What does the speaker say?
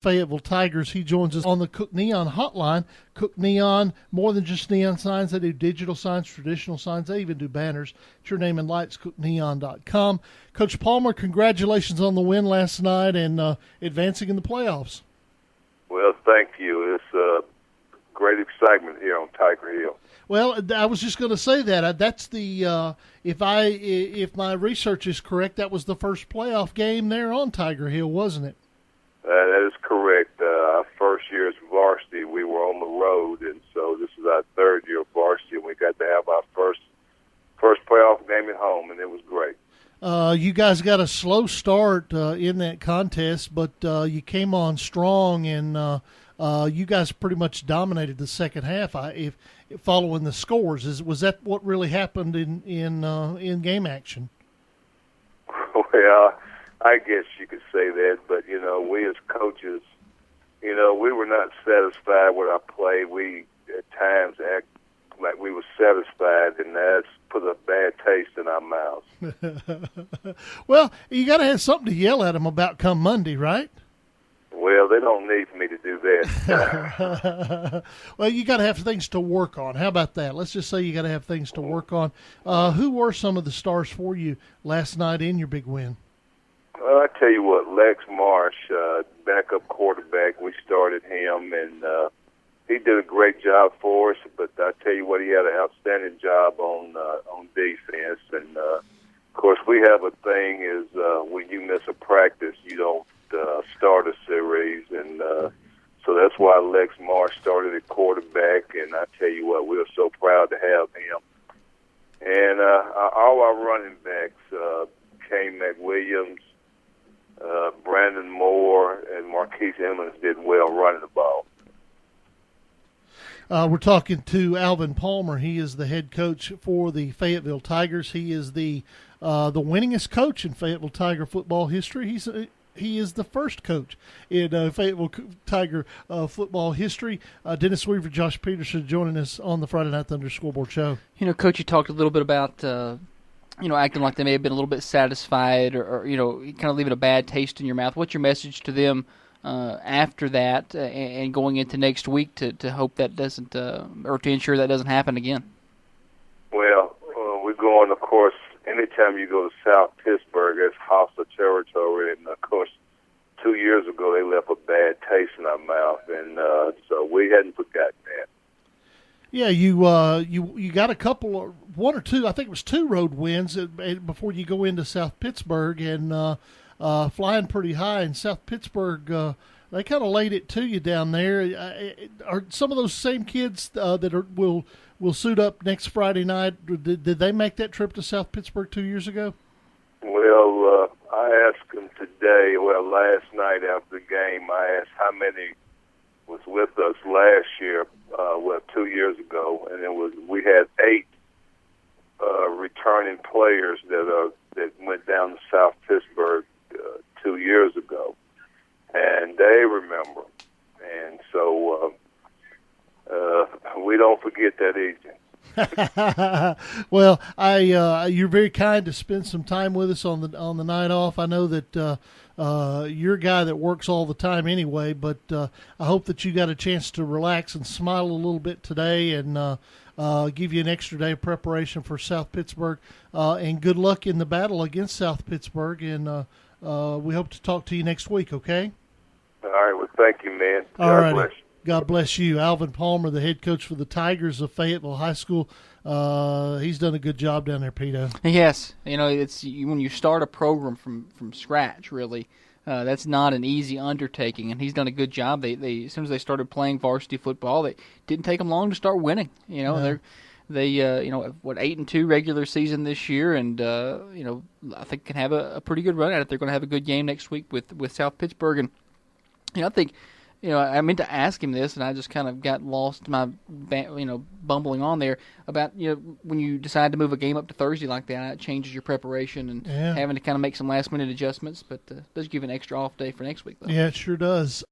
Fayetteville Tigers. He joins us on the Cook Neon hotline. Cook Neon, more than just neon signs. They do digital signs, traditional signs. They even do banners. It's your name and lights, cookneon.com. Coach Palmer, congratulations on the win last night and advancing in the playoffs. Well, thank you. It's great excitement here on Tiger Hill. Well, I was just going to say that. That's the if my research is correct, that was the first playoff game there on Tiger Hill, wasn't it? That is correct. Our first year as varsity, we were on the road, and so this is our third year of varsity, and we got to have our first playoff game at home, and it was great. You guys got a slow start in that contest, but you came on strong, and you guys pretty much dominated the second half. If following the scores, was that what really happened in game action? Well, I guess you could say that, but we as coaches, we were not satisfied with our play. We at times act like we were satisfied, and that's put a bad taste in our mouths. Well, you got to have something to yell at them about come Monday, right? Well, they don't need me to do that. Well, you got to have things to work on. How about that? Let's just say you got to have things to work on. Who were some of the stars for you last night in your big win? Well, I tell you what, Lex Marsh, backup quarterback, we started him, and he did a great job for us. But I tell you what, he had an outstanding job on defense. And of course, we have a thing is when you miss a practice, you don't start a series, and so that's why Lex Marsh started at quarterback. And I tell you what, we're so proud to have him. And all our running backs, Kane McWilliams, Brandon Moore, and Marquise Emmons did well running the ball. We're talking to Alvin Palmer. He is the head coach for the Fayetteville Tigers. He is the winningest coach in Fayetteville Tiger football history. He is the first coach in Fayetteville Tiger football history. Dennis Weaver, Josh Peterson joining us on the Friday Night Thunder Scoreboard Show. Coach, you talked a little bit about acting like they may have been a little bit satisfied or kind of leaving a bad taste in your mouth. What's your message to them after that and going into next week to hope that doesn't or to ensure that doesn't happen again? Well, we're going, of course, anytime you go to South Pittsburgh, it's hostile territory. And, of course, 2 years ago they left a bad taste in our mouth, and so we hadn't forgotten that. Yeah, you got a couple, one or two, I think it was 2 road wins before you go into South Pittsburgh, and flying pretty high in South Pittsburgh. They kind of laid it to you down there. Are some of those same kids that will suit up next Friday night? Did they make that trip to South Pittsburgh 2 years ago? Well, I asked them today. Well, last night after the game, I asked how many was with us last year. 2 years ago, and we had 8 returning players that went down to South Pittsburgh 2 years ago, and they remember. And so we don't forget that easy. Well, you're very kind to spend some time with us on the night off. I know that you're a guy that works all the time anyway, but I hope that you got a chance to relax and smile a little bit today, and give you an extra day of preparation for South Pittsburgh. And good luck in the battle against South Pittsburgh. And we hope to talk to you next week. Okay. All right. Well, thank you, man. God bless you. God bless you. Alvin Palmer, the head coach for the Tigers of Fayetteville High School. He's done a good job down there, Peto. Yes. It's when you start a program from scratch, really, that's not an easy undertaking, and he's done a good job. They as soon as they started playing varsity football, it didn't take them long to start winning. They 8-2 regular season this year, and I think can have a pretty good run at it. They're going to have a good game next week with South Pittsburgh, and I think. I meant to ask him this, and I just kind of got lost in my, bumbling on there about, when you decide to move a game up to Thursday like that, it changes your preparation and having to kind of make some last-minute adjustments, but does give an extra off day for next week, though. Yeah, it sure does.